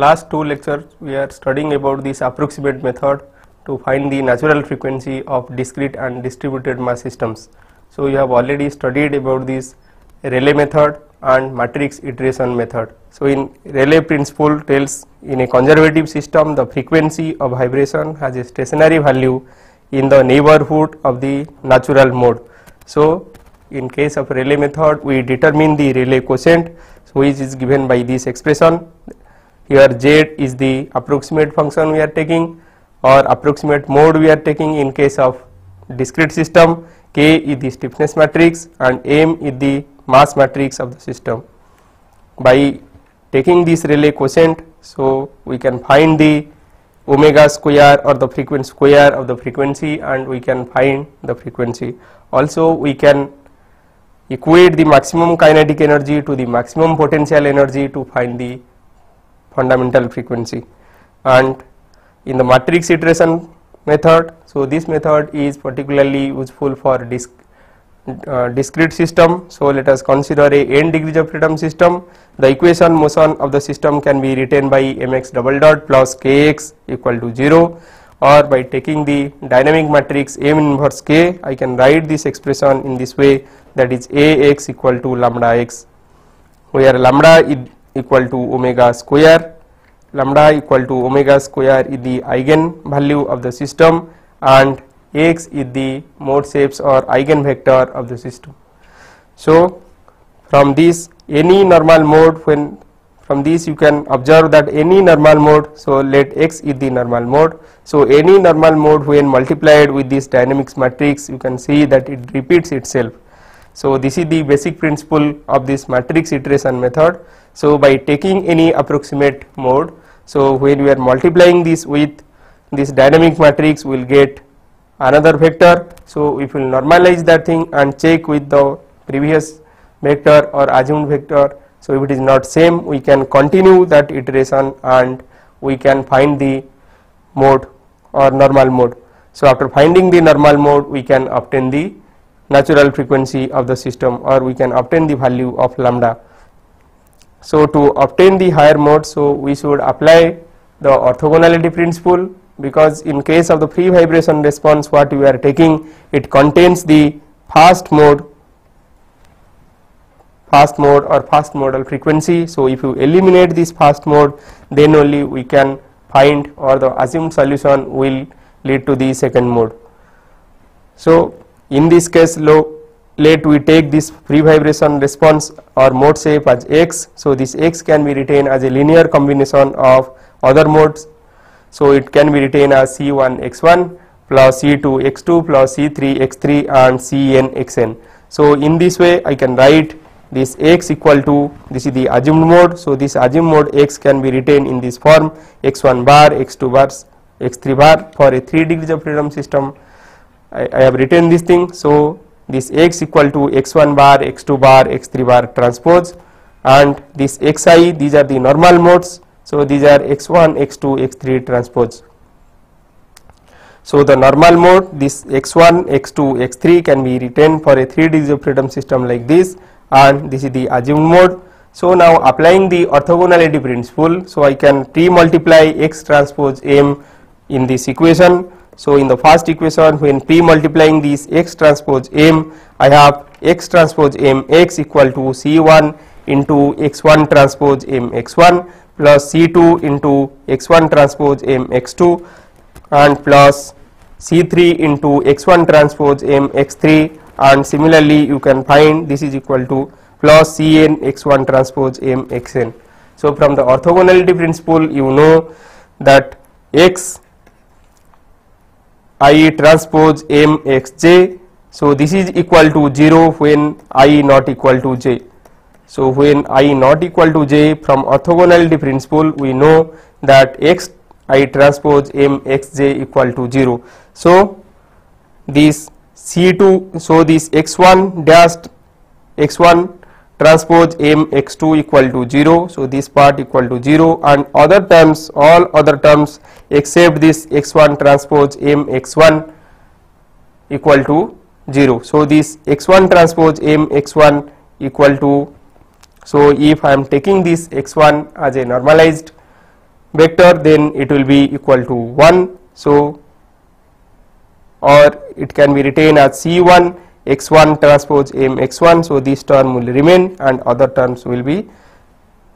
last two lectures we are studying about this approximate method to find the natural frequency of discrete and distributed mass systems. So we have already studied about this Rayleigh method and matrix iteration method. So in Rayleigh principle tells in a conservative system the frequency of vibration has a stationary value in the neighborhood of the natural mode. So in case of Rayleigh method we determine the Rayleigh quotient, so which is given by this expression. Here Z is the approximate function we are taking or approximate mode we are taking in case of discrete system, K is the stiffness matrix and M is the mass matrix of the system. By taking this Rayleigh quotient, so we can find the omega square or the frequency square of the frequency and we can find the frequency. Also we can equate the maximum kinetic energy to the maximum potential energy to find the fundamental frequency. And in the matrix iteration method, so this method is particularly useful for discrete system. So let us consider a n degrees of freedom system. The equation motion of the system can be written by mx double dot plus kx equal to 0, or by taking the dynamic matrix M inverse k, I can write this expression in this way, that is Ax equal to lambda x, where lambda is equal to omega square. Lambda equal to omega square is the eigen value of the system and x is the mode shapes or eigenvector of the system. So from this any normal mode, when from this you can observe that any normal mode, so let x is the normal mode. So any normal mode when multiplied with this dynamics matrix, you can see that it repeats itself. So this is the basic principle of this matrix iteration method. So by taking any approximate mode, so when we are multiplying this with this dynamic matrix, we will get another vector. So if we will normalize that thing and check with the previous vector or assumed vector, so if it is not same, we can continue that iteration and we can find the mode or normal mode. So after finding the normal mode, we can obtain the natural frequency of the system, or we can obtain the value of lambda. So to obtain the higher mode, so we should apply the orthogonality principle, because in case of the free vibration response what we are taking, it contains the fast mode or fast modal frequency. So if you eliminate this fast mode, then only we can find, or the assumed solution will lead to the second mode. So in this case, let we take this free vibration response or mode shape as x. So this x can be written as a linear combination of other modes. So it can be written as c1 x1 plus c2 x2 plus c3 x3 and cn xn. So in this way I can write this x equal to, this is the assumed mode. So this assumed mode x can be written in this form, x1 bar, x2 bar, x3 bar. For a 3 degrees of freedom system I have written this thing. So this x equal to x1 bar, x2 bar, x3 bar transpose, and this xi, these are the normal modes. So these are x1, x2, x3 transpose. So the normal mode, this x1, x2, x3 can be written for a 3 degrees of freedom system like this, and this is the assumed mode. So now applying the orthogonality principle, so I can pre-multiply x transpose m in this equation. So in the first equation, when pre-multiplying this x transpose m, I have x transpose m x equal to c1 into x1 transpose m x1 plus c2 into x1 transpose m x2 and plus c3 into x1 transpose m x3, and similarly you can find this is equal to plus cn x1 transpose m xn. So from the orthogonality principle you know that x I transpose m xj, so this is equal to 0 when I not equal to j. So when I not equal to j, from orthogonality principle we know that x I transpose m xj equal to 0. So this c2, so this x1 dashed x1 transpose m x2 equal to 0, so this part equal to 0, and other terms, all other terms except this x1 transpose m x1 equal to 0. So this x1 transpose m x1 equal to, so if I am taking this x1 as a normalized vector, then it will be equal to 1. So, or it can be written as C1 x1 transpose m x1. So, this term will remain and other terms will be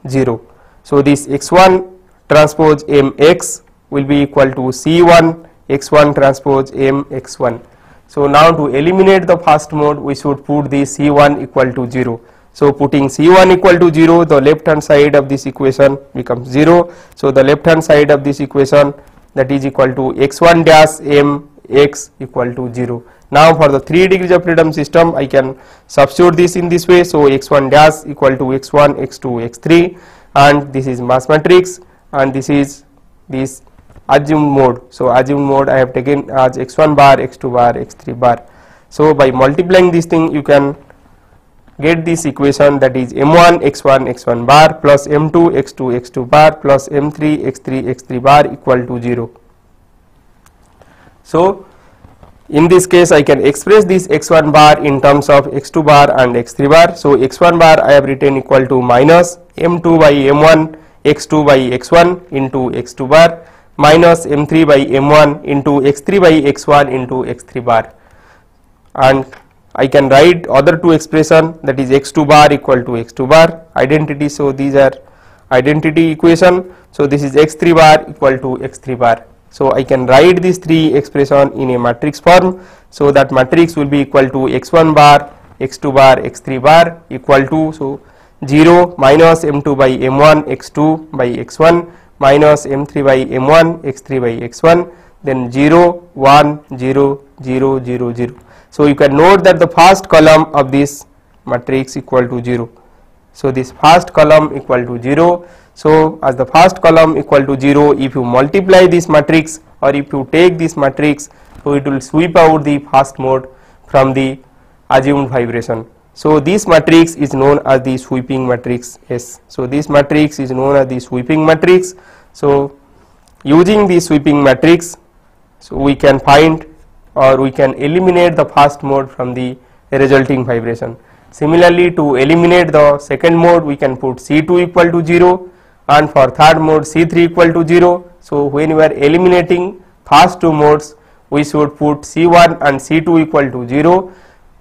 0. So, this x1 transpose m x will be equal to C1 x1 transpose m x1. So, now to eliminate the first mode, we should put the C1 equal to 0. So, putting C1 equal to 0, the left hand side of this equation becomes 0. So, the left hand side of this equation, that is equal to x1 dash m x equal to 0. Now, for the 3 degrees of freedom system, I can substitute this in this way. So, x1 dash equal to x1, x2, x3, and this is mass matrix, and this is this assumed mode. So, assumed mode I have taken as x1 bar, x2 bar, x3 bar. So, by multiplying this thing, you can get this equation, that is m1 x1 x1 bar plus m2 x2 x2 bar plus m3 x3 x3 bar equal to 0. So, in this case I can express this x1 bar in terms of x2 bar and x3 bar. So, x1 bar I have written equal to minus m2 by m1 x2 by x1 into x2 bar minus m3 by m1 into x3 by x1 into x3 bar, and I can write other two expression, that is x2 bar equal to x2 bar identity. So, these are identity equation. So, this is x3 bar equal to x3 bar. So, I can write these three expression in a matrix form. So, that matrix will be equal to x1 bar, x2 bar, x3 bar equal to, so 0 minus m2 by m1 x2 by x1 minus m3 by m1 x3 by x1, then 0 1 0 0 0 0. So, you can note that the first column of this matrix equal to 0. So, this first column equal to 0. So, as the first column equal to 0, if you multiply this matrix or if you take this matrix, so it will sweep out the first mode from the assumed vibration. So, this matrix is known as the sweeping matrix S. So, this matrix is known as the sweeping matrix. So, using the sweeping matrix, so we can find or we can eliminate the first mode from the resulting vibration. Similarly, to eliminate the second mode, we can put C2 equal to 0, and for third mode C3 equal to 0. So, when we are eliminating first two modes, we should put C1 and C2 equal to 0,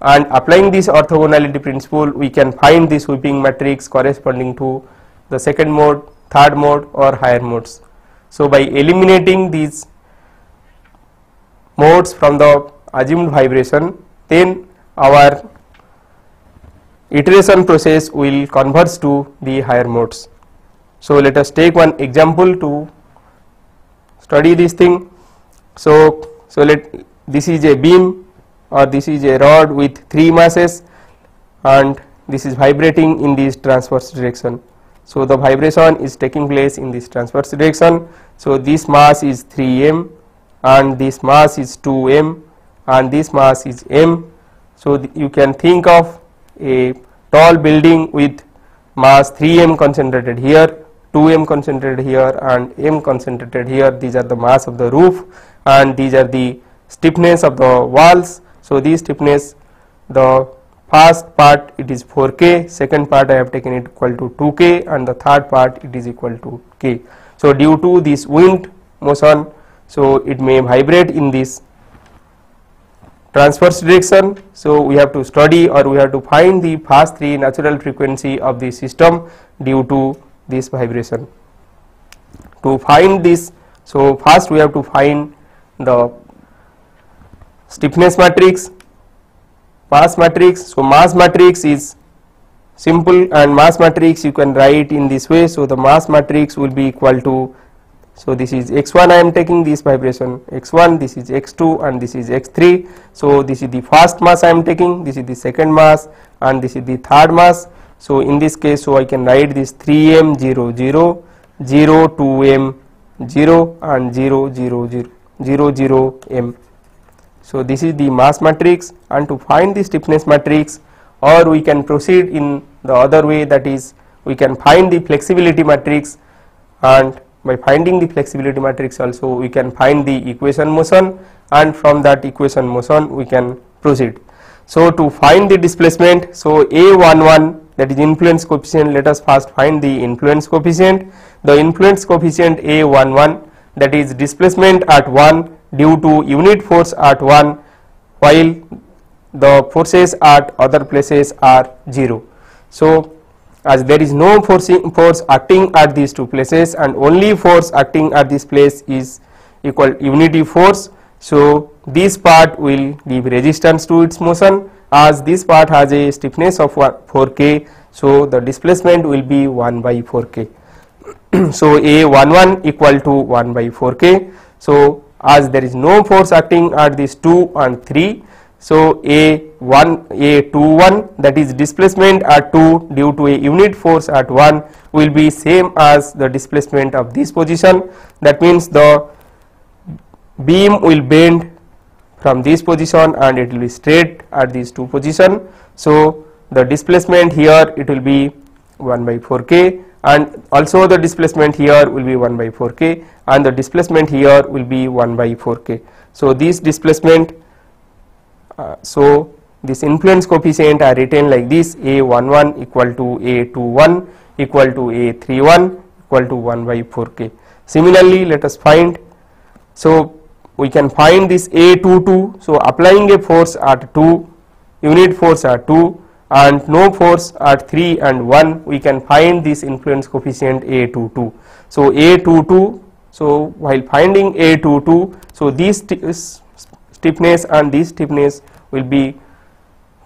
and applying this orthogonality principle, we can find the sweeping matrix corresponding to the second mode, third mode or higher modes. So, by eliminating these modes from the assumed vibration, then our iteration process will converge to the higher modes. So, let us take one example to study this thing. So, this is a beam or this is a rod with 3 masses, and this is vibrating in this transverse direction. So, the vibration is taking place in this transverse direction. So, this mass is 3m and this mass is 2m and this mass is m. So, you can think of a tall building with mass 3m concentrated here, 2m concentrated here and m concentrated here. These are the mass of the roof and these are the stiffness of the walls. So, this stiffness, the first part it is 4k, second part I have taken it equal to 2k and the third part it is equal to k. So, due to this wind motion, so it may vibrate in this transverse direction. So, we have to study or we have to find the first 3 natural frequency of the system due to this vibration. To find this, so first we have to find the stiffness matrix, mass matrix. So, mass matrix is simple and mass matrix you can write in this way. So, the mass matrix will be equal to, so this is x1, I am taking this vibration x1, this is x2 and this is x3. So, this is the first mass I am taking, this is the second mass and this is the third mass. So, in this case, so I can write this 3m 0 0 0 2m 0 and 0 0 0 0 0 m. So, this is the mass matrix, and to find the stiffness matrix, or we can proceed in the other way, that is we can find the flexibility matrix, and by finding the flexibility matrix also we can find the equation motion, and from that equation motion we can proceed. So, to find the displacement, so A11 that is influence coefficient. Let us first find the influence coefficient. The influence coefficient A11, that is displacement at 1 due to unit force at 1, while the forces at other places are 0. So as there is no force acting at these two places and only force acting at this place is equal unity force, so this part will give resistance to its motion. As this part has a stiffness of 4K, so the displacement will be 1 by 4K. So A11 equal to 1 by 4K. So as there is no force acting at these 2 and 3, so A21, that is displacement at 2 due to a unit force at 1, will be same as the displacement of this position. That means the beam will bend from this position and it will be straight at these two position. So the displacement here it will be 1 by 4K, and also the displacement here will be 1 by 4K, and the displacement here will be 1 by 4K. So this displacement, so this influence coefficient are written like this: A11 equal to A21 equal to A31 equal to 1 by 4K. Similarly, let us find, so we can find this A22. So applying a force at 2, unit force at 2 and no force at 3 and 1, we can find this influence coefficient A22. So A22, so while finding A22, so this stiffness and this stiffness will be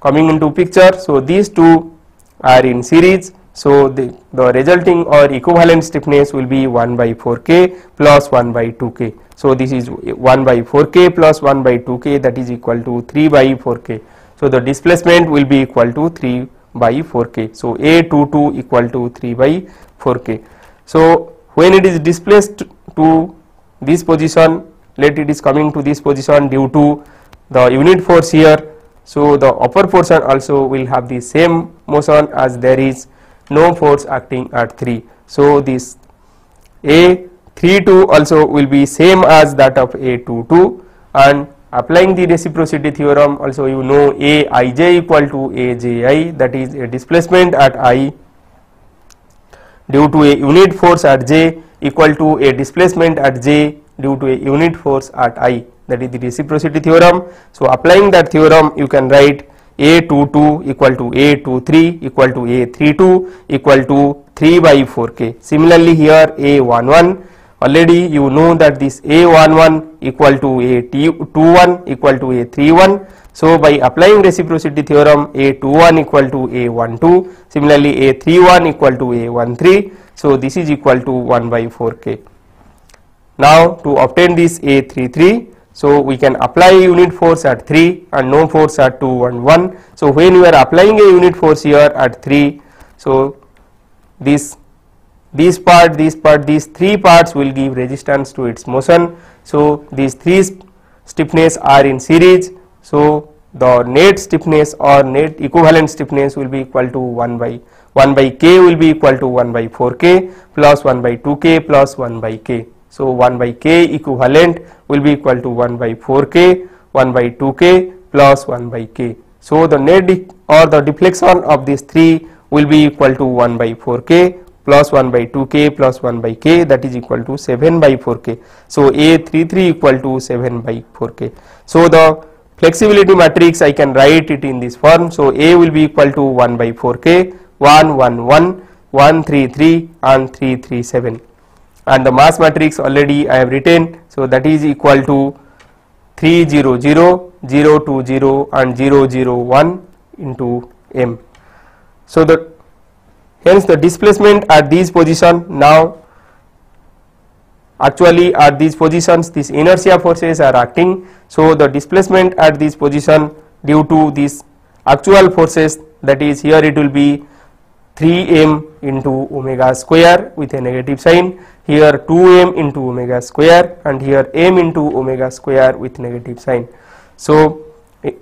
coming into picture. So these two are in series, so the resulting or equivalent stiffness will be 1 by 4K plus 1 by 2K. So this is 1 by 4K plus 1 by 2K, that is equal to 3 by 4K. So the displacement will be equal to 3 by 4K. So A22 equal to 3 by 4K. So when it is displaced to this position, let it is coming to this position due to the unit force here, so the upper portion also will have the same motion as there is no force acting at 3. So this A32 also will be same as that of A22, and applying the reciprocity theorem also, you know, Aij equal to Aji, that is a displacement at I due to a unit force at j equal to a displacement at j due to a unit force at I, that is the reciprocity theorem. So applying that theorem, you can write A22 equal to A23 equal to A32 equal to 3 by 4K. Similarly here A11, already you know that this A11 equal to A21 equal to A31. So by applying reciprocity theorem, A21 equal to A12, similarly A31 equal to A13. So this is equal to 1 by 4K. Now to obtain this A33, so we can apply a unit force at 3 and no force at 2 and 1. So when you are applying a unit force here at 3, so this part, these three parts will give resistance to its motion. So these three stiffness are in series. So the net stiffness or net equivalent stiffness will be equal to 1 by K will be equal to 1 by 4K plus 1 by 2K plus 1 by K. So 1 by K equivalent will be equal to 1 by 4K, 1 by 2K plus 1 by K. So the net or the deflection of these three will be equal to 1 by 4K plus 1 by 2K plus 1 by K, that is equal to 7 by 4K. So A33 equal to 7 by 4K. So the flexibility matrix I can write it in this form. So A will be equal to 1 by 4K, 1 1 1, 1 3 3 and 3 3 7. And the mass matrix already I have written, so that is equal to 3 0 0, 0 2 0 and 0 0 1 into m. So hence the displacement at these position, now actually at these positions these inertia forces are acting. So the displacement at this position due to these actual forces, that is here it will be 3m into omega square with a negative sign, here 2m into omega square, and here m into omega square with negative sign. So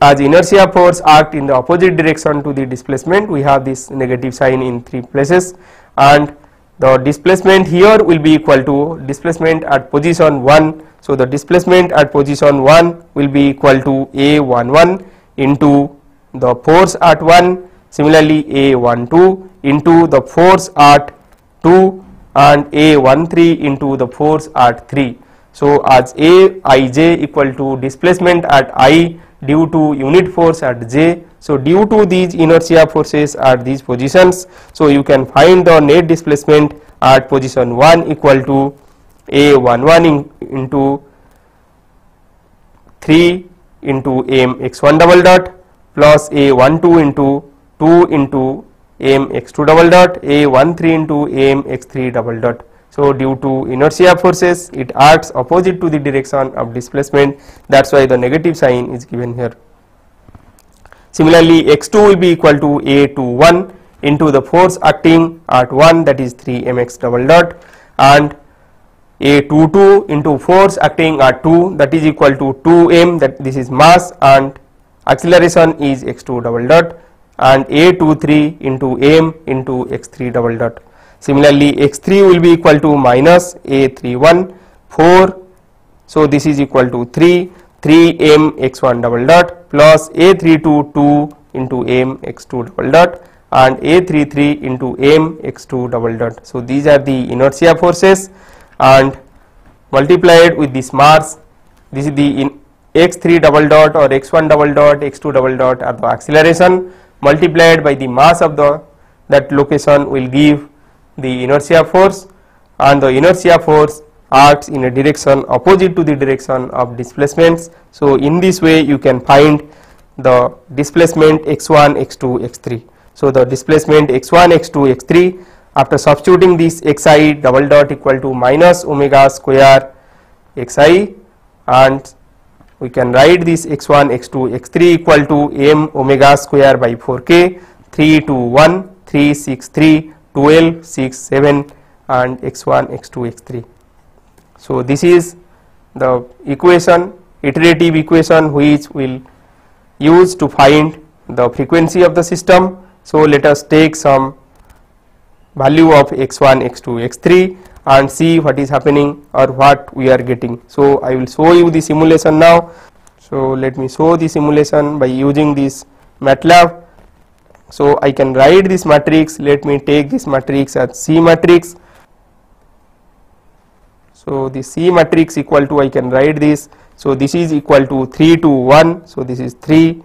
as inertia force act in the opposite direction to the displacement, we have this negative sign in three places, and the displacement here will be equal to displacement at position 1. So the displacement at position 1 will be equal to A11 into the force at 1, Similarly, A12 into the force at 2 and A13 into the force at 3. So, as Aij equal to displacement at I due to unit force at j. So, due to these inertia forces at these positions, so you can find the net displacement at position 1 equal to A11 into 3 into m x1 double dot plus A12 into 2 into m x2 double dot, A13 into m x3 double dot. So, due to inertia forces, it acts opposite to the direction of displacement, that is why the negative sign is given here. Similarly, x2 will be equal to A21 into the force acting at 1, that is 3 mx double dot, and A22 into force acting at 2, that is equal to 2m, that this is mass, and acceleration is x2 double dot, and A23 into m into x3 double dot. Similarly, x3 will be equal to minus A31 4, so this is equal to 3m x1 double dot plus A32 2 into m x2 double dot and A33 into m x2 double dot. So, these are the inertia forces, and multiplied with this mass, this is the x3 double dot or x1 double dot, x2 double dot are the acceleration, multiplied by the mass of that location will give the inertia force, and the inertia force acts in a direction opposite to the direction of displacements. So, in this way you can find the displacement x1, x2, x3. So, the displacement x1, x2, x3, after substituting this xi double dot equal to minus omega square xi, and we can write this x1, x2, x3 equal to m omega square by 4k, 3 2 1, 3 6 3, 12 6 7 and x1, x2, x3. So, this is the equation, iterative equation, which will use to find the frequency of the system. So, let us take some value of x1, x2, x3 and see what is happening or what we are getting. So, I will show you the simulation now. So, let me show the simulation by using this MATLAB. So, I can write this matrix. Let me take this matrix as C matrix. So, the C matrix equal to, I can write this. So, this is equal to 3 2 1. So, this is 3,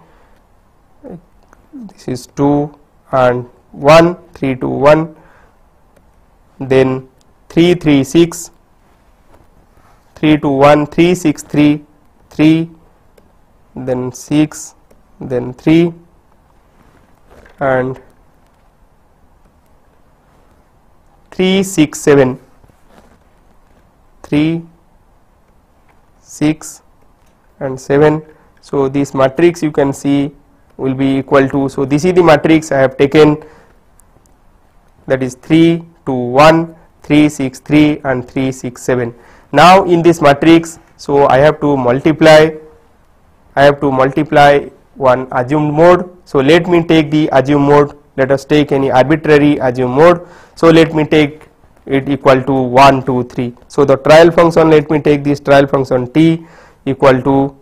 this is 2 and 1, 3 2 1, then 3 3 6, 3 2 1, 3 6 3, 3, then 6, then 3 and 3 6 7, 3 6 and 7. So, this matrix you can see will be equal to, so this is the matrix I have taken, that is 3 2 1, 3 6 3 and 3 6 7. Now, in this matrix, so I have to multiply one assumed mode. So, let me take the assumed mode, let us take any arbitrary assumed mode. So, let me take it equal to 1 2 3. So, the trial function, let me take this trial function t equal to,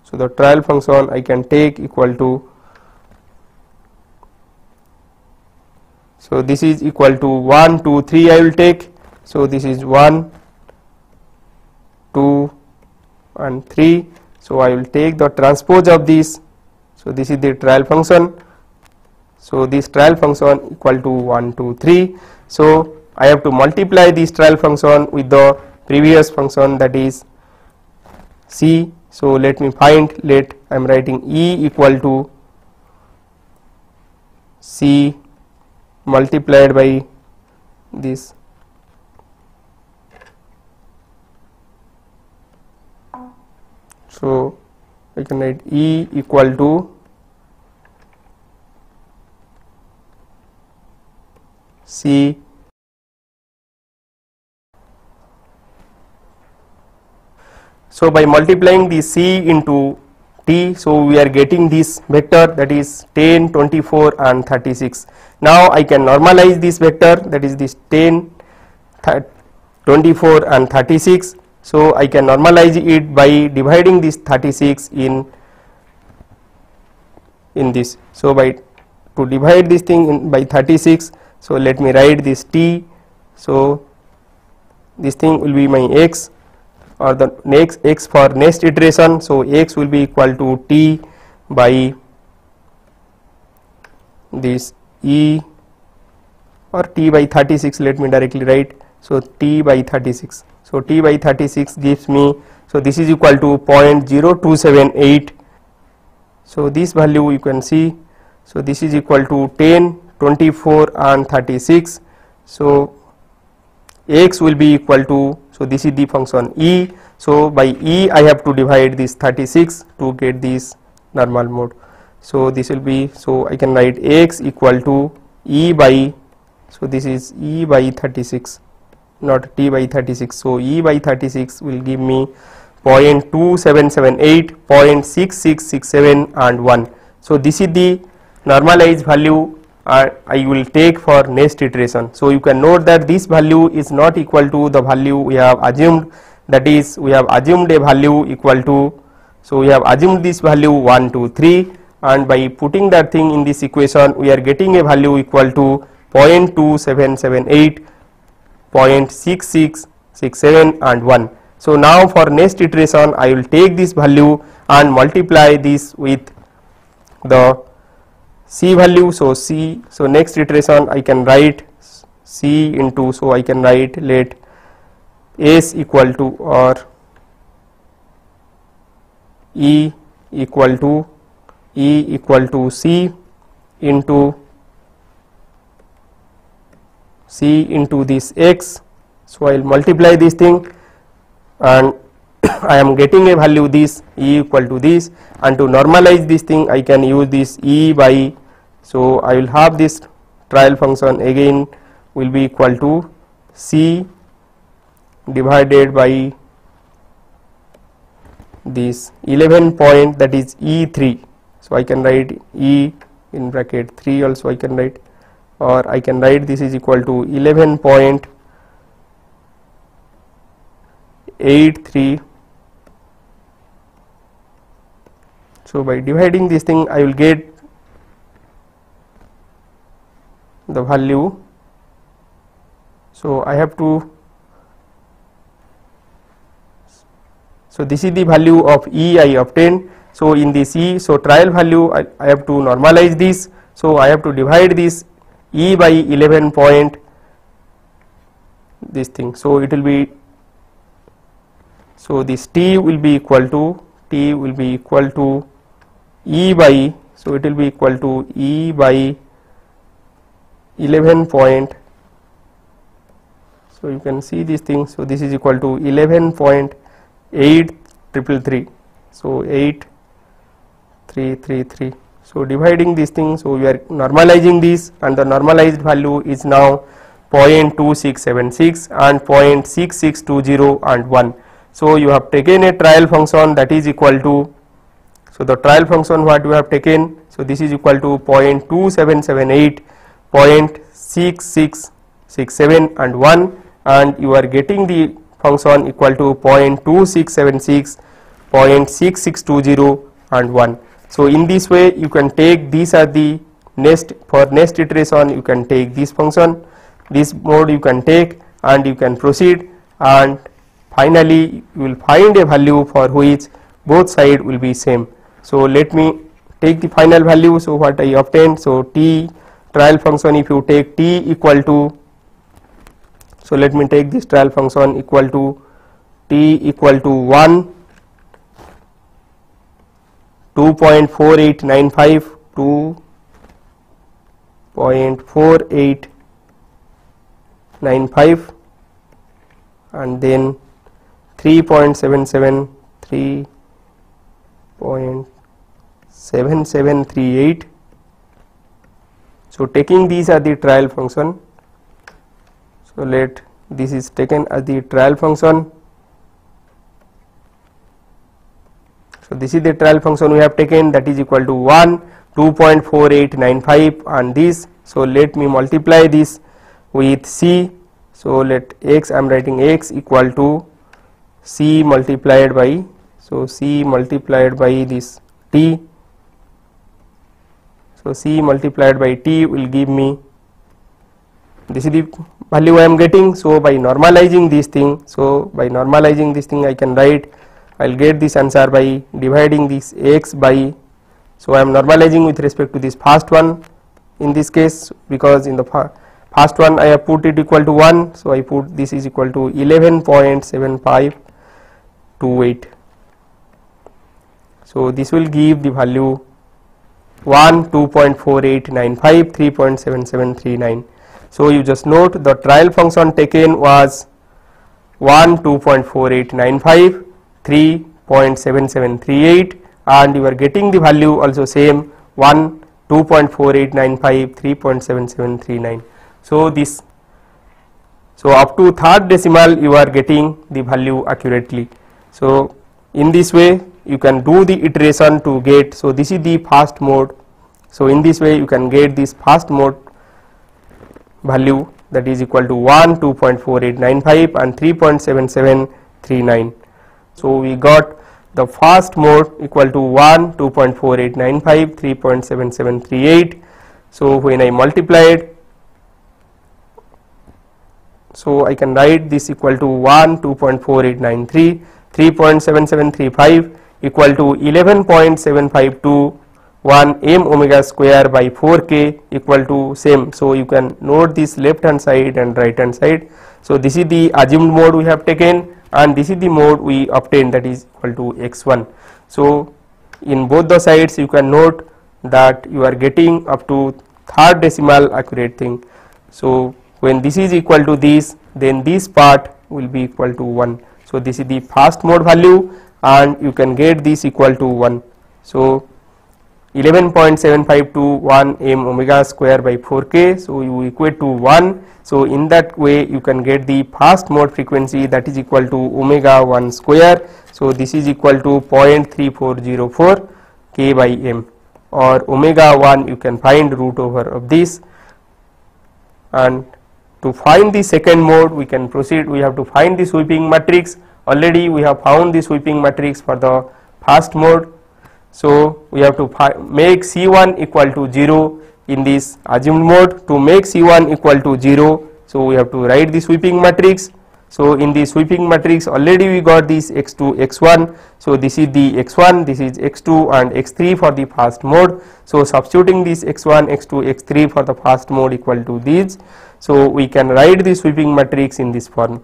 so the trial function I can take equal to, so this is equal to 1 2 3 I will take. So, this is 1 2 and 3. So, I will take the transpose of this. So, this is the trial function. So, this trial function equal to 1 2 3. So, I have to multiply this trial function with the previous function, that is C. So, let me find, I am writing E equal to C multiplied by this. So, I can write E equal to C So, by multiplying the C into T, so we are getting this vector, that is 10, 24 and 36. Now, I can normalize this vector, that is this 10, 24 and 36. So, I can normalize it by dividing this 36 in this. So, by to divide this thing by 36. So let me write this t. So this thing will be my x, or the next x for next iteration. So x will be equal to t by this e, or t by 36, let me directly write. So t by 36. So t by 36 gives me, so this is equal to 0.0278. so this value you can see. So this is equal to 10, 24 and 36. So x will be equal to, so this is the function e. So by e I have to divide this 36 to get this normal mode. So this will be, so I can write x equal to e by, so this is e by 36, not t by 36. So e by 36 will give me 0.2778, 0.6667 and 1. So this is the normalized value I will take for next iteration. So you can note that this value is not equal to the value we have assumed, that is we have assumed a value equal to, so we have assumed this value 1, 2, 3, and by putting that thing in this equation we are getting a value equal to 0.2778, 0.6667 and 1. So now for next iteration I will take this value and multiply this with the c value. So c, so next iteration I can write c into, so I can write let s equal to, or e equal to c into this x. So I will multiply this thing and I am getting a value this e equal to this, and to normalize this thing I can use this e by, so I will have this trial function again will be equal to c divided by this 11 point, that is e3. So I can write e in bracket 3 also I can write, or I can write this is equal to 11.83. So by dividing this thing I will get the value. So I have to, so this is the value of e I obtained. So in this e, so trial value I have to normalize this. So I have to divide this e by 11 point this thing. So it will be, so this t will be equal to e by, so it will be equal to e by 11 point. So you can see this thing. So this is equal to 11.8333. So 8333. So dividing this thing, so we are normalizing this, and the normalized value is now 0.2676 and 0.6620 and 1. So you have taken a trial function that is equal to, so the trial function what you have taken, so this is equal to 0.2778, 0.6667 and 1, and you are getting the function equal to 0.2676, 0.6620 and 1. So in this way you can take, these are the next, for next iteration you can take this function, this mode you can take, and you can proceed, and finally you will find a value for which both sides will be same. So let me take the final value. So what I obtained, so t trial function, if you take t equal to, so let me take this trial function equal to t equal to 1, 2.4895, 2.4895, and then 3.77, 3.7738. So taking these are the trial function. So let this is taken as the trial function. So this is the trial function we have taken, that is equal to 1, 2.4895 and this. So let me multiply this with c. So let x, I am writing x equal to c multiplied by, so c multiplied by this t. So C multiplied by T will give me, this is the value I am getting. So by normalizing this thing, I can write, I will get this answer by dividing this x by, so I am normalizing with respect to this first one in this case, because in the first one I have put it equal to 1, so I put this is equal to 11.7528. So this will give the value 1, 2.4895, 3.7739. So you just note the trial function taken was 1, 2.4895, 3.7738, and you are getting the value also same 1, 2.4895, 3.7739. So this, so up to third decimal you are getting the value accurately. So in this way you can do the iteration to get, so this is the first mode. So in this way you can get this first mode value, that is equal to 1, 2.4895 and 3.7739. So we got the first mode equal to 1, 2.4895, 3.7738. So when I multiplied, so I can write this equal to 1, 2.4893, 3.7735 equal to 11.7521 m omega square by 4k equal to same. So you can note this left hand side and right hand side. So this is the assumed mode we have taken, and this is the mode we obtained, that is equal to x1. So in both the sides you can note that you are getting up to third decimal accurate thing. So when this is equal to this, then this part will be equal to 1. So this is the first mode value, and you can get this equal to 1. So 11.7521 m omega square by 4k, so you equate to 1. So in that way you can get the first mode frequency, that is equal to omega 1 square. So this is equal to 0.3404 k by m, or omega 1 you can find root over of this. And to find the second mode we can proceed, we have to find the sweeping matrix. Already we have found the sweeping matrix for the first mode. So we have to make C1 equal to 0 in this assumed mode. To make C1 equal to 0, so we have to write the sweeping matrix. So in the sweeping matrix already we got this x2, x1. So this is the x1, this is x2 and x3 for the first mode. So substituting this x1, x2, x3 for the first mode equal to these. So we can write the sweeping matrix in this form.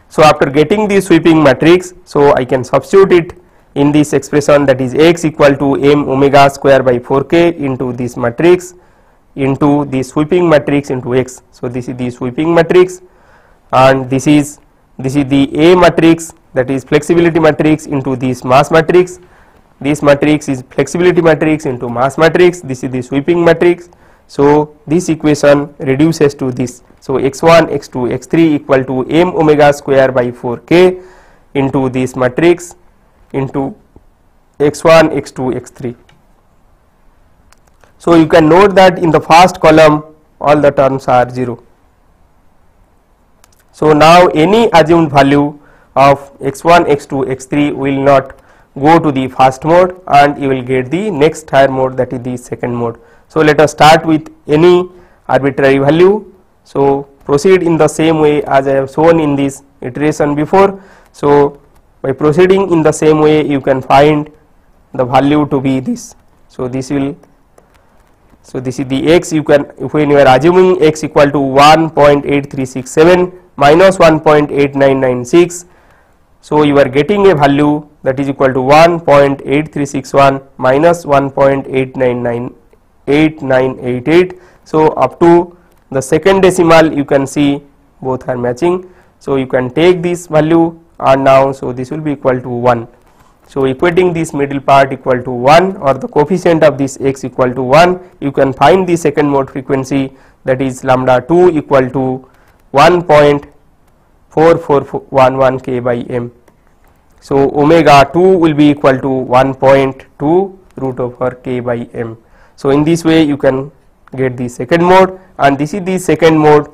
So after getting the sweeping matrix, so I can substitute it in this expression, that is x equal to m omega square by 4k into this matrix into the sweeping matrix into x. So this is the sweeping matrix, and this is the A matrix, that is flexibility matrix, into this mass matrix. This matrix is flexibility matrix into mass matrix. This is the sweeping matrix. So this equation reduces to this. So x1, x2, x3 equal to m omega square by 4k into this matrix into x1, x2, x3. So you can note that in the first column all the terms are 0. So now any assumed value of x1, x2, x3 will not go to the first mode, and you will get the next higher mode, that is the second mode. So let us start with any arbitrary value. So proceed in the same way as I have shown in this iteration before. So by proceeding in the same way you can find the value to be this. So this will, so this is the x, you can, when you are assuming x equal to 1.8367 minus 1.8996, so you are getting a value that is equal to 1.8361 minus 1.8988. So up to the second decimal you can see both are matching. So you can take this value, and now so this will be equal to 1. So equating this middle part equal to 1, or the coefficient of this x equal to 1, you can find the second mode frequency, that is lambda 2 equal to 1.4411 k by m. So omega 2 will be equal to 1.2 root over k by m. So in this way you can get the second mode, and this is the second mode,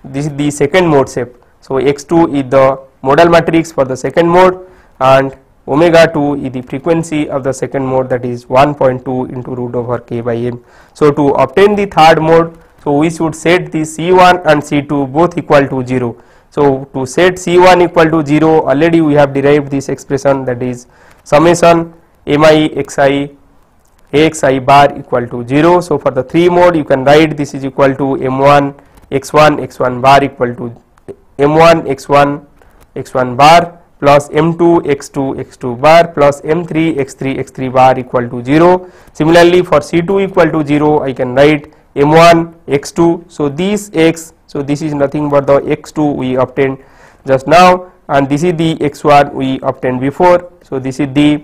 this is the second mode shape. So x2 is the modal matrix for the second mode, and omega 2 is the frequency of the second mode, that is 1.2 into root over k by m. So to obtain the third mode, so we should set the C1 and C2 both equal to 0. So to set C1 equal to 0, already we have derived this expression, that is summation mi xi axi bar equal to 0. So for the 3 mode you can write this is equal to m1 x1 bar equal to m1 x1 bar plus m2 x2 bar plus m3 x3 bar equal to 0. Similarly for C2 equal to 0, I can write m1 x2. So this x, so this is nothing but the x2 we obtained just now, and this is the x1 we obtained before. So this is the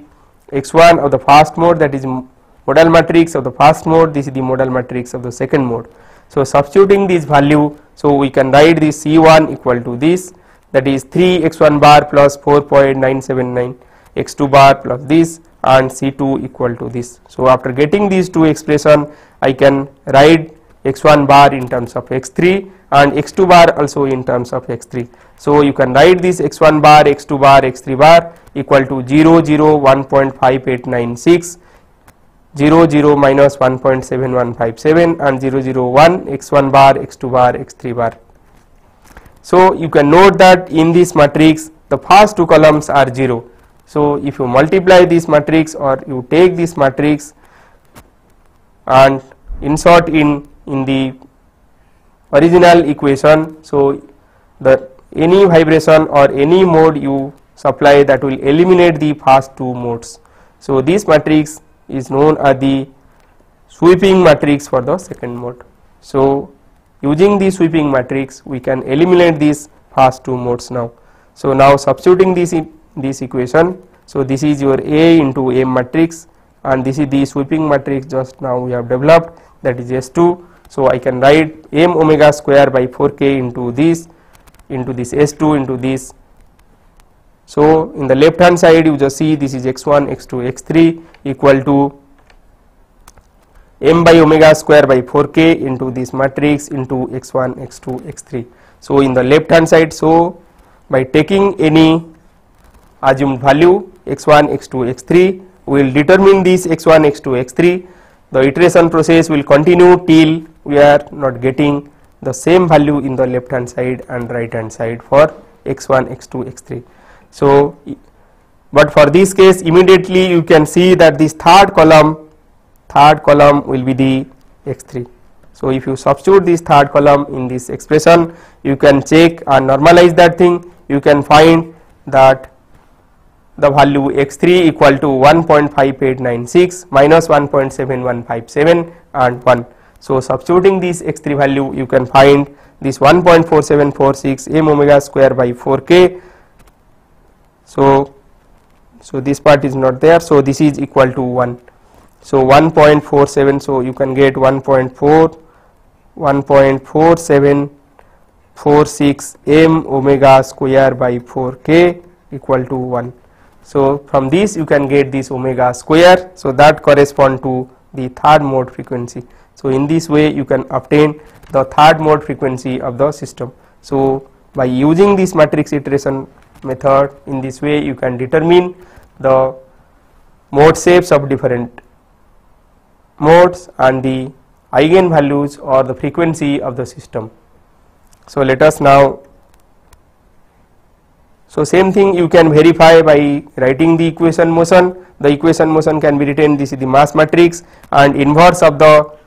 x1 of the first mode, that is modal matrix of the first mode, this is the modal matrix of the second mode. So substituting this value, so we can write this C1 equal to this, that is 3 x1 bar plus 4.979 x2 bar plus this, and C2 equal to this. So after getting these two expression, I can write x1 bar in terms of x3 and x2 bar also in terms of x3. So you can write this x1 bar, x2 bar, x3 bar equal to 0 0 1.5896, 0 0 minus 1.7157 and 0 0 1 x1 bar, x2 bar, x3 bar. So you can note that in this matrix the first two columns are 0. So if you multiply this matrix or you take this matrix and insert in the original equation, so the any vibration or any mode you supply, that will eliminate the first two modes. So this matrix is known as the sweeping matrix for the second mode. So using the sweeping matrix we can eliminate these first two modes now. So now substituting this in this equation, so this is your A into M matrix and this is the sweeping matrix just now we have developed, that is S2. So I can write m omega square by 4k into this S2 into this. So in the left hand side you just see this is x1, x2, x3 equal to m by omega square by 4k into this matrix into x1, x2, x3. So in the left hand side, so by taking any assumed value x1, x2, x3, we will determine this x1, x2, x3. The iteration process will continue till we are not getting the same value in the left hand side and right hand side for x1, x2, x3. So but for this case immediately you can see that this third column will be the x3. So if you substitute this third column in this expression, you can check and normalize that thing, you can find that the value x3 equal to 1.5896 minus 1.7157 and 1. So substituting this x3 value, you can find this 1.4746 m omega square by 4k. So this part is not there, so this is equal to 1. So 1.47, so you can get 1.4746 m omega square by 4k equal to 1. So from this you can get this omega square, so that correspond to the third mode frequency. So in this way you can obtain the third mode frequency of the system. So by using this matrix iteration method, in this way you can determine the mode shapes of different modes and the eigenvalues or the frequency of the system. So let us now, so same thing you can verify by writing the equation motion. The equation motion can be written, this is the mass matrix and inverse of the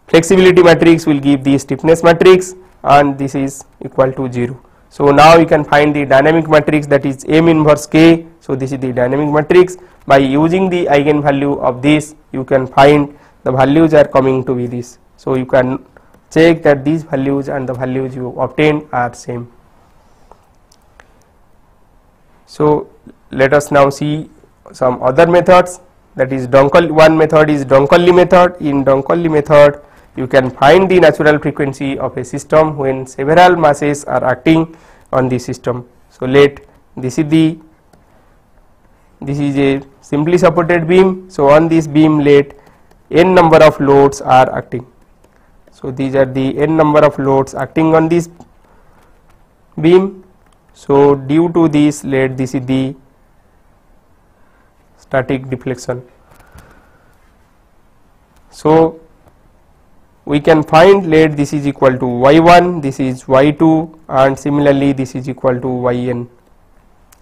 flexibility matrix will give the stiffness matrix and this is equal to 0. So now you can find the dynamic matrix, that is M inverse K. So this is the dynamic matrix. By using the eigenvalue of this you can find the values are coming to be this. So you can check that these values and the values you obtain are same. So let us now see some other methods, that is one method is Donkoly method. In Donkoly method you can find the natural frequency of a system when several masses are acting on the system. So let this is a simply supported beam. So on this beam let n number of loads are acting. So these are the n number of loads acting on this beam. So due to this, let this is the static deflection. So we can find, let this is equal to y1, this is y2, and similarly this is equal to yn.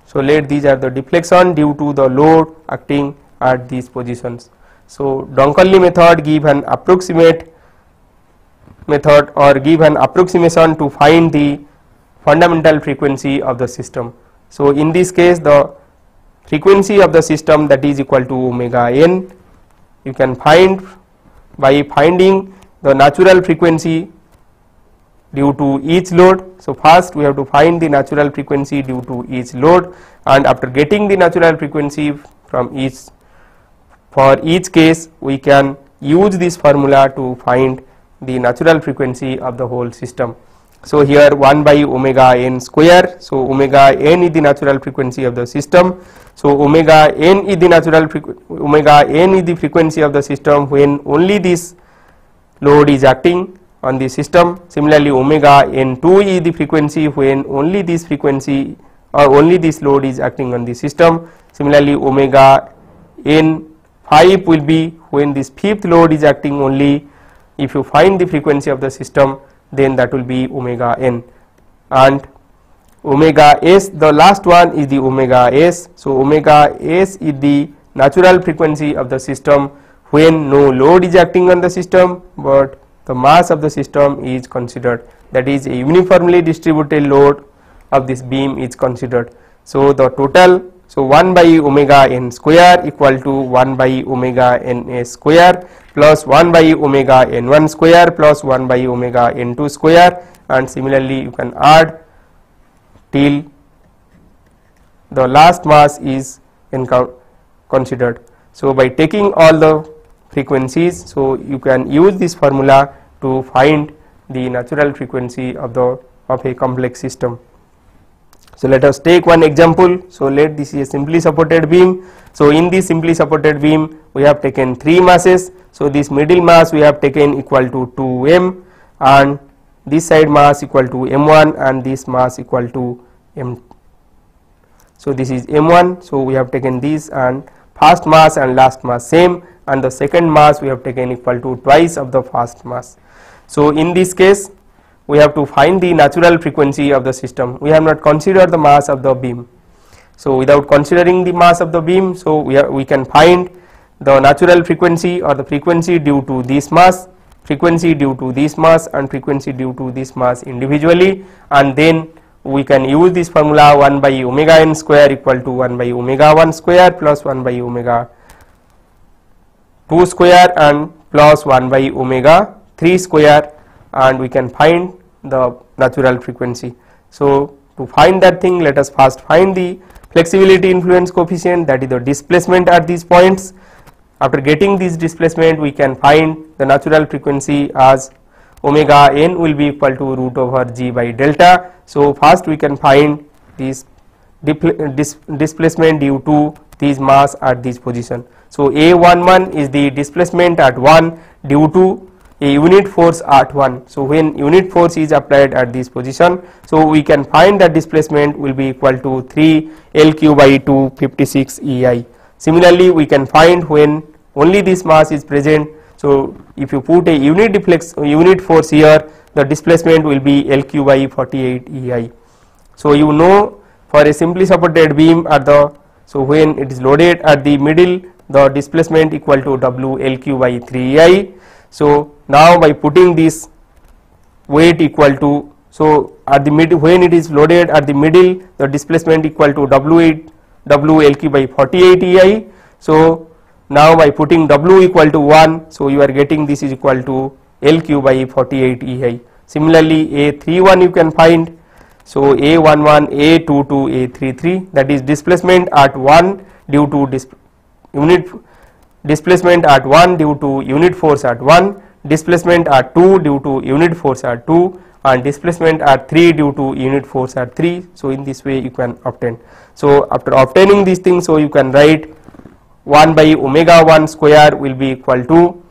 So let these are the deflection due to the load acting at these positions. So Donkerly method give an approximate method or give an approximation to find the fundamental frequency of the system. So in this case the frequency of the system, that is equal to omega n, you can find by finding the natural frequency due to each load. So first we have to find the natural frequency due to each load, and after getting the natural frequency from each, for each case we can use this formula to find the natural frequency of the whole system. So here 1 by omega n square, so omega n is the natural frequency of the system. So omega n is the frequency of the system when only this load is acting on the system. Similarly omega n2 is the frequency when only this frequency or only this load is acting on the system. Similarly omega n5 will be when this fifth load is acting only. If you find the frequency of the system, then that will be omega n, and omega s, the last one is the omega s. So omega s is the natural frequency of the system when no load is acting on the system but the mass of the system is considered, that is a uniformly distributed load of this beam is considered. So the total, so 1 by omega n square equal to 1 by omega n a square plus 1 by omega n1 square plus 1 by omega n2 square, and similarly you can add till the last mass is considered. So by taking all the frequencies, so you can use this formula to find the natural frequency of a complex system. So let us take one example. So let this is a simply supported beam. So in this simply supported beam we have taken 3 masses. So this middle mass we have taken equal to 2m, and this side mass equal to m1, and this mass equal to m. So this is m1, so we have taken this, and first mass and last mass same, and the second mass we have taken equal to twice of the first mass. So in this case we have to find the natural frequency of the system. We have not considered the mass of the beam. So without considering the mass of the beam, so we can find the natural frequency or the frequency due to this mass, frequency due to this mass, and frequency due to this mass individually, and then we can use this formula 1 by omega n square equal to 1 by omega 1 square plus 1 by omega 2 square and plus 1 by omega 3 square, and we can find the natural frequency. So to find that thing, let us first find the flexibility influence coefficient, that is the displacement at these points. After getting this displacement, we can find the natural frequency as omega n will be equal to root over g by delta. So first we can find this displacement due to these mass at this position. So A11 is the displacement at 1 due to a unit force at 1. So when unit force is applied at this position, so we can find that displacement will be equal to 3 LQ by 256 EI. Similarly, we can find when only this mass is present. So if you put a unit force here, the displacement will be LQ by 48 EI. So you know, for a simply supported beam at the, so when it is loaded at the middle, the displacement equal to W LQ by 3 EI. So now by putting this weight equal to, so at the mid, when it is loaded at the middle, the displacement equal to W LQ by 48 EI. So now by putting W equal to 1, so you are getting this is equal to LQ by 48 EI. Similarly A31 you can find, so A11, A22, A33, that is displacement at 1 due to displacement at 1 due to unit force at 1, displacement at 2 due to unit force at 2, and displacement at 3 due to unit force at 3. So in this way you can obtain. So after obtaining these things, so you can write 1 by omega 1 square will be equal to,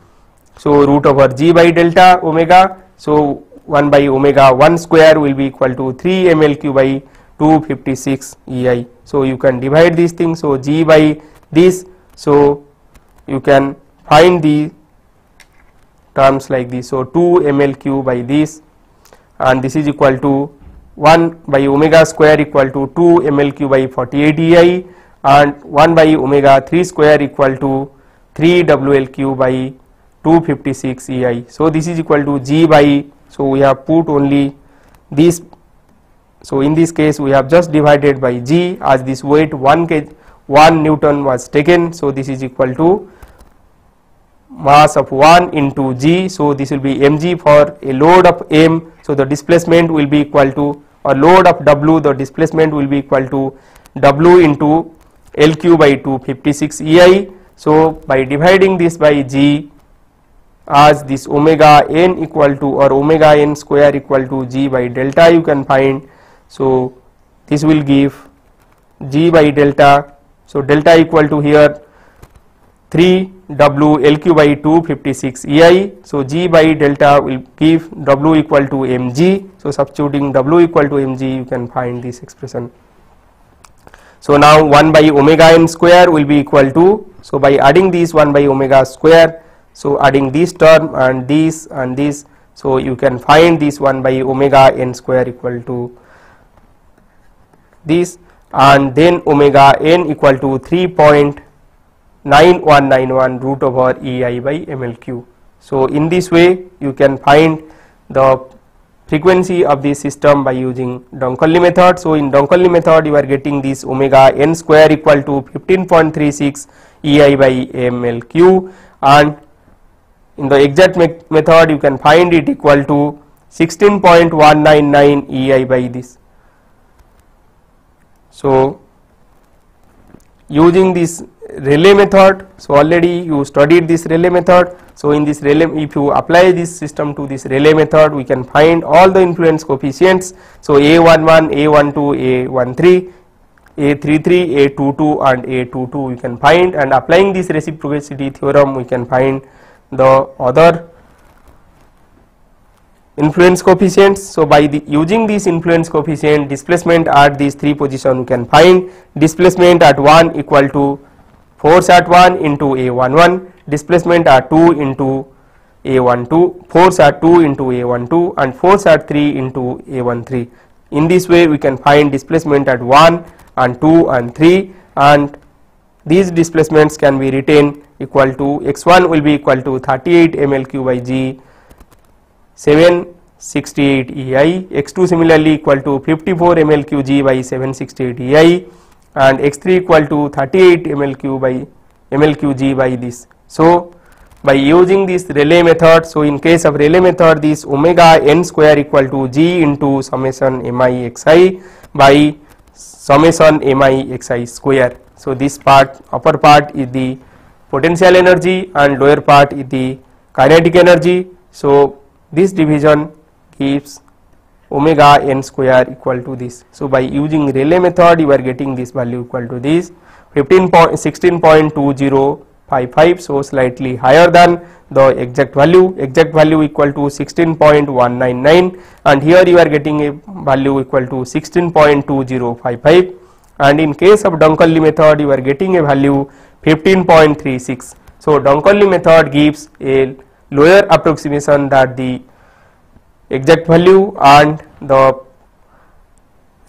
so root over g by delta omega. So 1 by omega 1 square will be equal to 3 mLQ by 256 EI. So you can divide these things. So g by this So you can find the terms like this. So 2 ml3 by this, and this is equal to 1 by omega square equal to 2 ml3 by 48 EI, and 1 by omega 3 square equal to 3 WL3 by 256 EI. So this is equal to G by, so we have put only this. So in this case we have just divided by G, as this weight 1 Newton was taken. So this is equal to mass of 1 into G. So this will be mg for a load of m. So the displacement will be equal to, or load of W, the displacement will be equal to W into LQ by 256 EI. So by dividing this by G, as this omega n equal to, or omega n square equal to G by delta you can find. So this will give G by delta. So delta equal to here 3 W LQ by 256 EI. So G by delta will give W equal to mg. So substituting W equal to mg, you can find this expression. So now 1 by omega n square will be equal to, so by adding this 1 by omega square, so adding this term and this and this, so you can find this 1 by omega n square equal to this, and then omega n equal to 3.9191 root over EI by ml3. So in this way you can find the frequency of this system by using Dunkerley method. So in Dunkerley method you are getting this omega n square equal to 15.36 EI by ml3, and in the exact method you can find it equal to 16.199 EI by this. So using this Rayleigh method, so already you studied this Rayleigh method. So in this Rayleigh, if you apply this system to this Rayleigh method, we can find all the influence coefficients. So A11, A12, A13, A33, A22 and A22 we can find, and applying this reciprocity theorem we can find the other influence coefficients. So by using this influence coefficient, displacement at these three positions we can find. Displacement at 1 equal to force at 1 into A11, displacement at 2 into A12, force at 2 into A12 and force at 3 into A13. In this way we can find displacement at 1 and 2 and 3, and these displacements can be written equal to, x1 will be equal to 38 ml3 by G 768 EI, x2 similarly equal to 54 ml3 G by 768 EI, and x3 equal to 38 ml3 G by this. So by using this Rayleigh method, so in case of Rayleigh method, this omega n square equal to G into summation mi xi by summation mi xi square. So this part, upper part is the potential energy and lower part is the kinetic energy. So this division gives omega n square equal to this. So by using Rayleigh method you are getting this value equal to this 16.2055, so slightly higher than the exact value equal to 16.199, and here you are getting a value equal to 16.2055, and in case of Dunkerley method you are getting a value 15.36. So Dunkerley method gives a lower approximation than the exact value, and the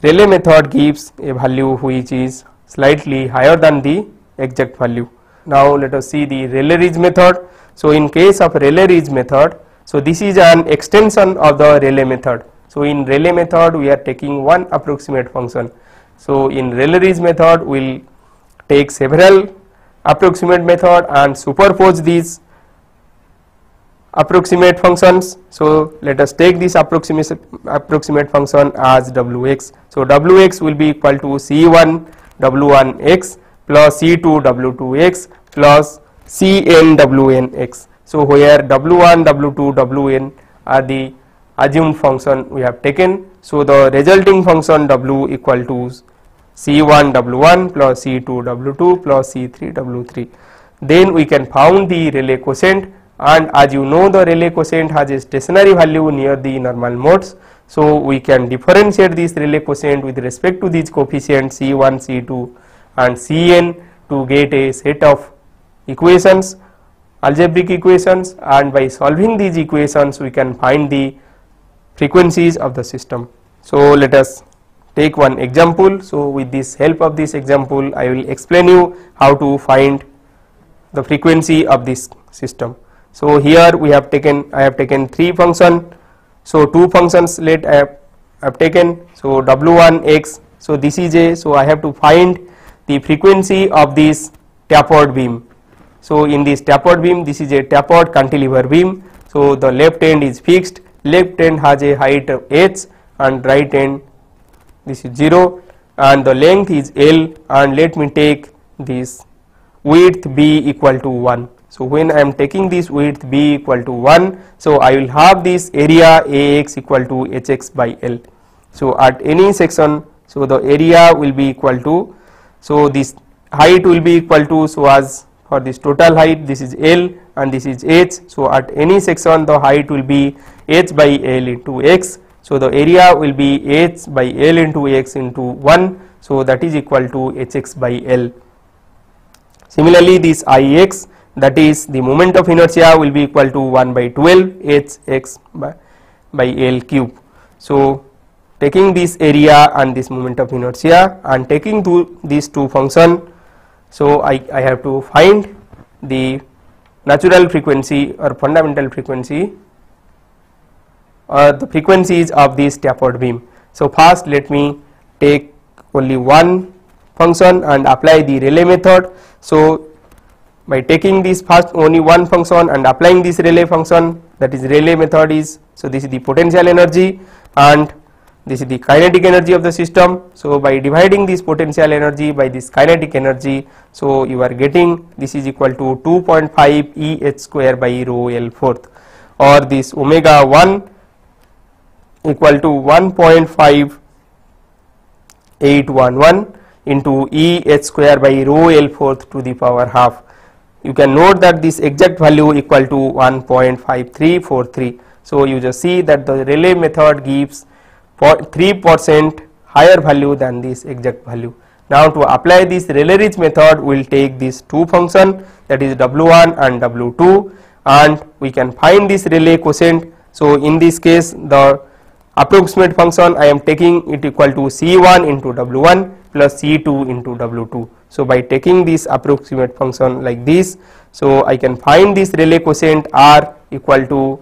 Rayleigh method gives a value which is slightly higher than the exact value. Now let us see the Rayleigh-Ridge method. So in case of Rayleigh-Ridge method, so this is an extension of the Rayleigh method. So in Rayleigh method we are taking one approximate function. So in Rayleigh-Ridge method we will take several approximate method and superpose these approximate functions. So let us take this approximate function as Wx. So Wx will be equal to C1 W1x plus C2 W2x plus Cn Wnx. So where W1, W2, Wn are the assumed function we have taken. So the resulting function W equal to C1 W1 plus C2 W2 plus C3 W3. Then we can found the Rayleigh quotient, and as you know the Rayleigh quotient has a stationary value near the normal modes. So we can differentiate this Rayleigh quotient with respect to these coefficients C1, C2 and Cn to get a set of equations, algebraic equations, and by solving these equations we can find the frequencies of the system. So let us take one example. So with this help of this example I will explain you how to find the frequency of this system. So here we have taken, I have taken three function. So two functions let I have taken. So W1 x. So this is a, so I have to find the frequency of this tapered beam. So in this tapered beam, this is a tapered cantilever beam. So the left end is fixed, left end has a height of h and right end this is 0 and the length is L, and let me take this width B equal to 1. So when I am taking this width B equal to 1, so I will have this area AX equal to HX by L. So at any section, so the area will be equal to, so this height will be equal to, so as for this total height this is L and this is H. So at any section the height will be H by L into X. So the area will be H by L into X into 1. So that is equal to Hx by L. Similarly this Ix, that is the moment of inertia, will be equal to 1 by 12 Hx by L cube. So taking this area and this moment of inertia and taking these two function, so I have to find the natural frequency or fundamental frequency or the frequencies of this tapered beam. So first let me take only one function and apply the Rayleigh method. So by taking this first only one function and applying this Rayleigh function, that is Rayleigh method is, so this is the potential energy and this is the kinetic energy of the system. So by dividing this potential energy by this kinetic energy, so you are getting this is equal to 2.5 EH square by rho L fourth, or this omega 1 equal to 1.5811 into EH square by rho L fourth to the power half. You can note that this exact value equal to 1.5343. So you just see that the Rayleigh method gives 3% higher value than this exact value. Now to apply this Rayleigh-Ritz method, we will take these two function, that is W1 and W2, and we can find this Rayleigh quotient. So in this case the approximate function I am taking it equal to C1 into W1 plus C2 into W2. So by taking this approximate function like this, so I can find this Rayleigh quotient R equal to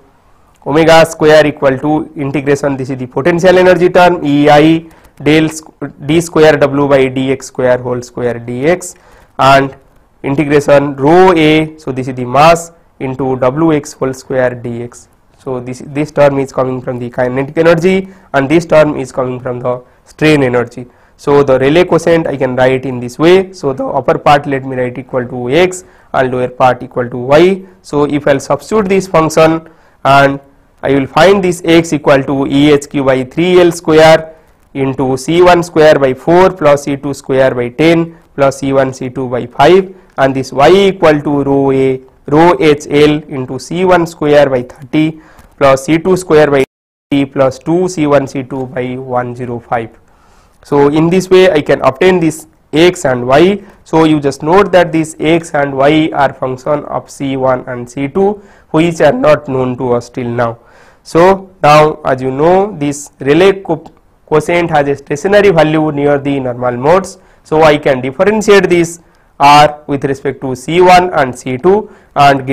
omega square equal to integration, this is the potential energy term, EI del d square W by dx square whole square dx, and integration rho A, so this is the mass, into Wx whole square dx. So this term is coming from the kinetic energy and this term is coming from the strain energy. So the Rayleigh quotient I can write in this way. So the upper part let me write equal to x and lower part equal to y. So if I will substitute this function, and I will find this x equal to EHQ by 3L square into C1 square by 4 plus C2 square by 10 plus C1 C2 by 5, and this y equal to rho A rho HL into C1 square by 30 plus C2 square by 30 plus 2 C1 C2 by 105. So in this way I can obtain this x and y. So you just note that this x and y are function of C1 and C2 which are not known to us till now. So now as you know, this Rayleigh quotient has a stationary value near the normal modes. So I can differentiate this R with respect to C1 and C2 and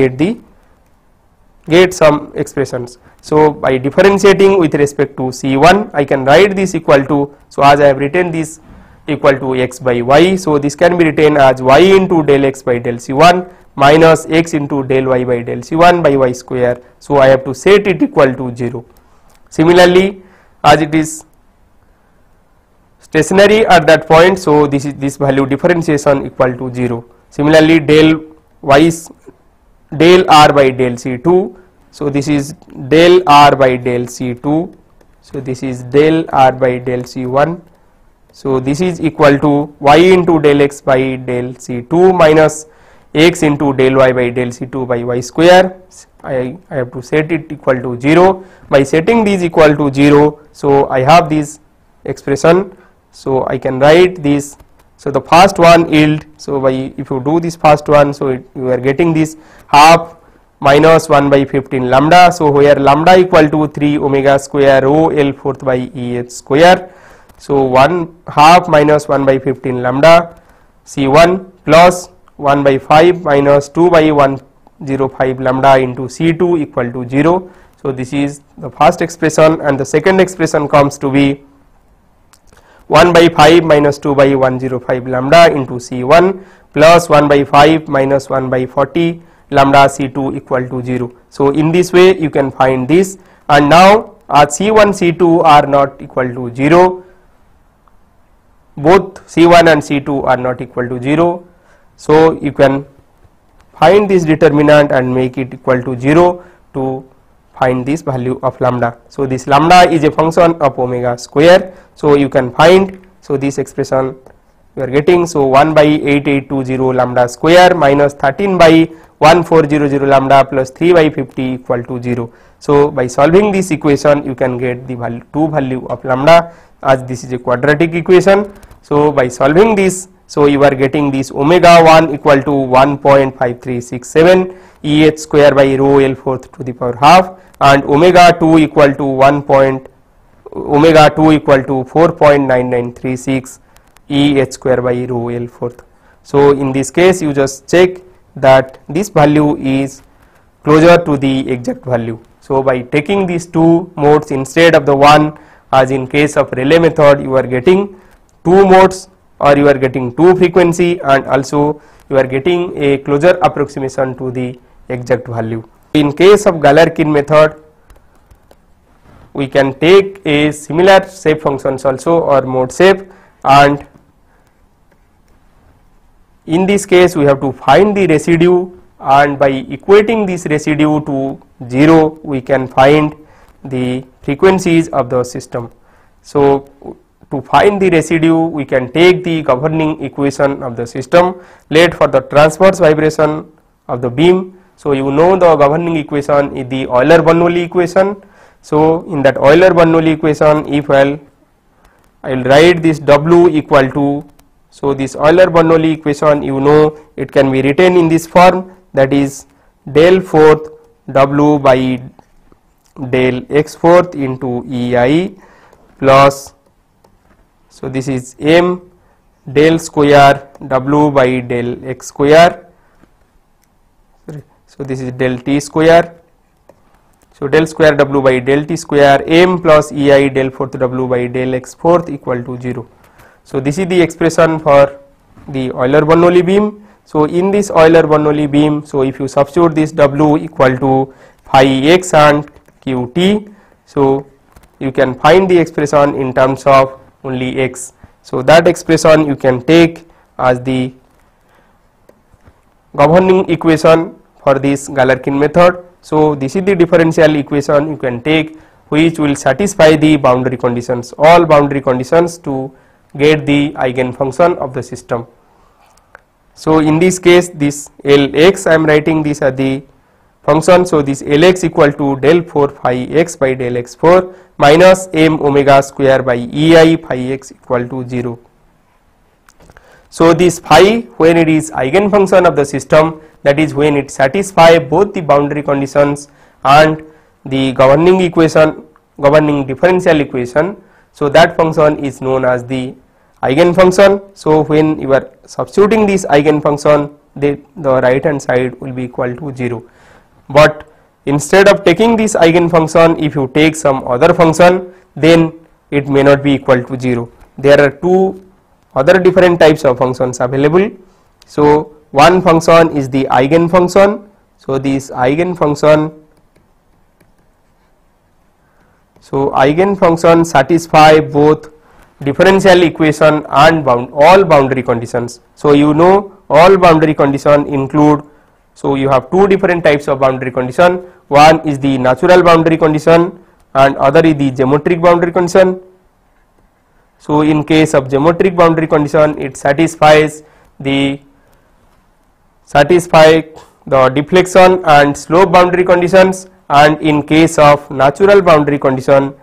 get some expressions. So by differentiating with respect to C1, I can write this equal to, so as I have written this equal to x by y, so this can be written as y into del x by del C1 minus x into del y by del C1 by y square. So I have to set it equal to 0. Similarly, as it is stationary at that point, so this value differentiation equal to 0. Similarly, del r by del C2, so this is del r by del C2, so this is del r by del C1, so this is equal to y into del x by del C2 minus x into del y by del C2 by y square. I have to set it equal to 0. By setting these equal to 0, so I have this expression. So I can write this, So the first one yield, so by if you do this first one, so you are getting this half minus 1 by 15 lambda. So where lambda equal to 3 omega square rho L fourth by E h square. So 1 half minus 1 by 15 lambda C1 plus 1 by 5 minus 2 by 105 lambda into C2 equal to 0. So this is the first expression, and the second expression comes to be 1 by 5 minus 2 by 105 lambda into C1 plus 1 by 5 minus 1 by 40 lambda C2 equal to 0. So in this way you can find this, and now as C1 C2 are not equal to 0, both C1 and C2 are not equal to 0, so you can find this determinant and make it equal to 0 to find this value of lambda. So this lambda is a function of omega square, so you can find, so this expression you are getting, so 1 by 8820 lambda square minus 13 by 1400 lambda plus 3 by 50 equal to 0. So by solving this equation you can get the true value of lambda, as this is a quadratic equation. So by solving this, so you are getting this omega 1 equal to 1.5367 E h square by rho L fourth to the power half, and omega 2 equal to 4.9936 E h square by rho L fourth. So in this case you just check that this value is closer to the exact value. So by taking these two modes instead of the one, as in case of Rayleigh method, you are getting two modes, or you are getting two frequency, and also you are getting a closer approximation to the exact value. In case of Galerkin method, we can take a similar shape functions also, or mode shape, and in this case we have to find the residue, and by equating this residue to 0 we can find the frequencies of the system. So to find the residue we can take the governing equation of the system. Let for the transverse vibration of the beam, so you know the governing equation is the Euler-Bernoulli equation. So in that Euler-Bernoulli equation, if I will write this W equal to, so this Euler-Bernoulli equation, you know, it can be written in this form, that is del fourth W by del x fourth into EI plus, so this is M del square W by del x square, so this is del t square, so del square W by del t square M plus EI del fourth W by del x fourth equal to 0. So this is the expression for the Euler-Bernoulli beam. So in this Euler-Bernoulli beam, so if you substitute this W equal to phi x and qt, so you can find the expression in terms of only x. So that expression you can take as the governing equation for this Galerkin method. So this is the differential equation you can take, which will satisfy the boundary conditions, all boundary conditions, to get the eigenfunction of the system. So in this case, this Lx, I am writing this as the function. So this Lx equal to del 4 phi x by del x 4 minus m omega square by Ei phi x equal to 0. So this phi, when it is eigenfunction of the system, that is when it satisfies both the boundary conditions and the governing equation, governing differential equation, so that function is known as the eigenfunction. So when you are substituting this eigenfunction, the right hand side will be equal to 0. But instead of taking this eigenfunction, if you take some other function, then it may not be equal to 0. There are two other different types of functions available. So one function is the eigenfunction. So this eigenfunction, eigenfunction satisfy both differential equation and all boundary conditions. So you know all boundary condition include, so you have two different types of boundary condition. One is the natural boundary condition and other is the geometric boundary condition. So in case of geometric boundary condition, it satisfies the deflection and slope boundary conditions, and in case of natural boundary condition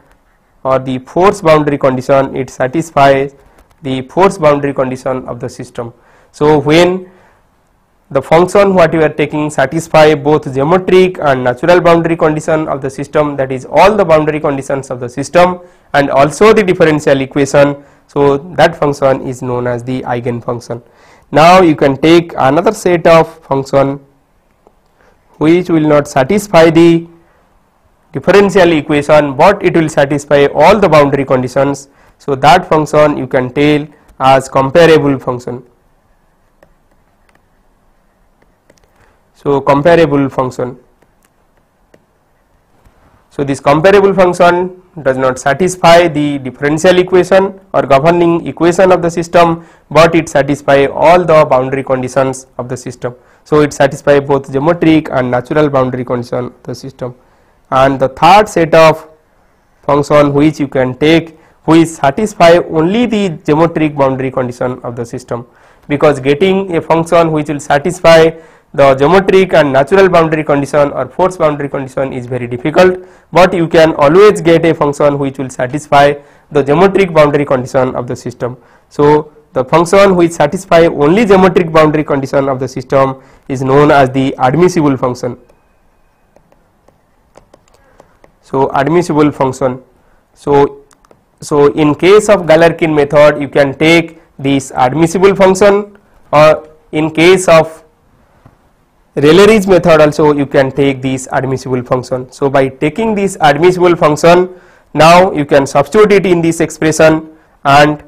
or the force boundary condition, it satisfies the force boundary condition of the system. So when the function what you are taking satisfy both geometric and natural boundary condition of the system, that is all the boundary conditions of the system and also the differential equation, so that function is known as the eigenfunction. Now you can take another set of function which will not satisfy the differential equation, but it will satisfy all the boundary conditions, so that function you can tell as comparable function. So comparable function. So this comparable function does not satisfy the differential equation or governing equation of the system, but it satisfies all the boundary conditions of the system. So it satisfies both geometric and natural boundary condition of the system. And the third set of function which you can take, which satisfy only the geometric boundary condition of the system, because getting a function which will satisfy the geometric and natural boundary condition or force boundary condition is very difficult, but you can always get a function which will satisfy the geometric boundary condition of the system. So the function which satisfy only geometric boundary condition of the system is known as the admissible function. So admissible function. So in case of Galerkin method you can take this admissible function, or in case of Rayleigh's method also you can take this admissible function. So by taking this admissible function, now you can substitute it in this expression, and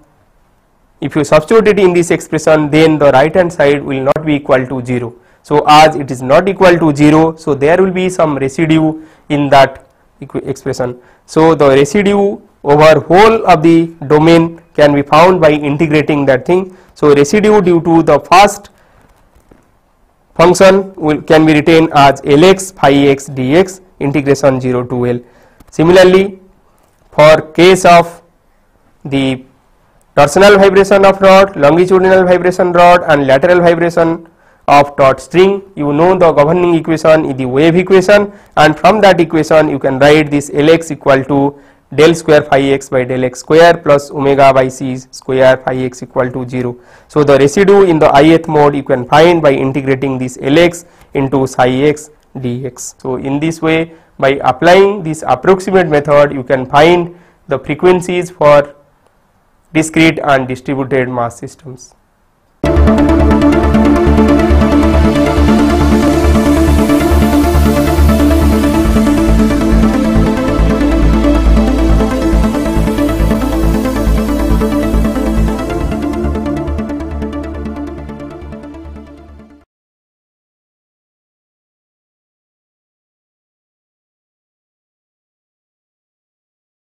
if you substitute it in this expression, then the right hand side will not be equal to 0. So as it is not equal to 0, so there will be some residue in that expression. So the residue over whole of the domain can be found by integrating that thing. So residue due to the first function can be written as Lx phi x dx integration 0 to L. Similarly, for case of the torsional vibration of rod, longitudinal vibration rod and lateral vibration of taut string, you know the governing equation is the wave equation, and from that equation you can write this Lx equal to del square phi x by del x square plus omega by c square phi x equal to 0. So the residue in the ith mode you can find by integrating this Lx into psi x dx. So in this way, by applying this approximate method you can find the frequencies for discrete and distributed mass systems.